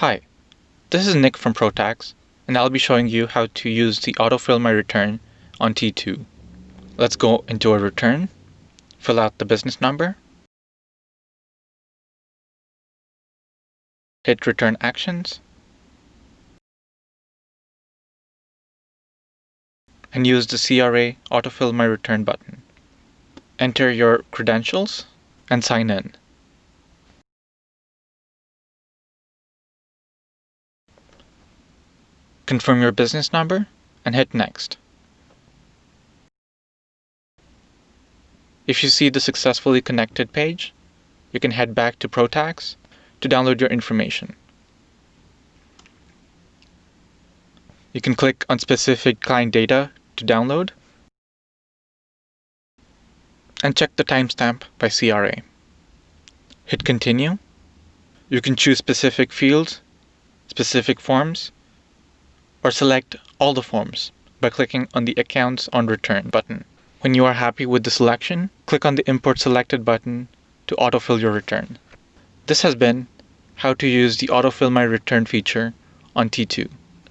Hi, this is Nick from ProTax, and I'll be showing you how to use the Auto Fill My return on T2. Let's go into a return, fill out the business number, hit Return Actions, and use the CRA Auto Fill My return button. Enter your credentials and sign in. Confirm your business number and hit Next. If you see the successfully connected page, you can head back to ProTax to download your information. You can click on specific client data to download and check the timestamp by CRA. Hit Continue. You can choose specific fields, specific forms, or select all the forms by clicking on the Accounts on Return button. When you are happy with the selection, click on the Import Selected button to autofill your return. This has been how to use the Autofill My return feature on T2.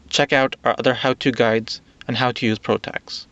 Check out our other how-to guides on how to use ProTax.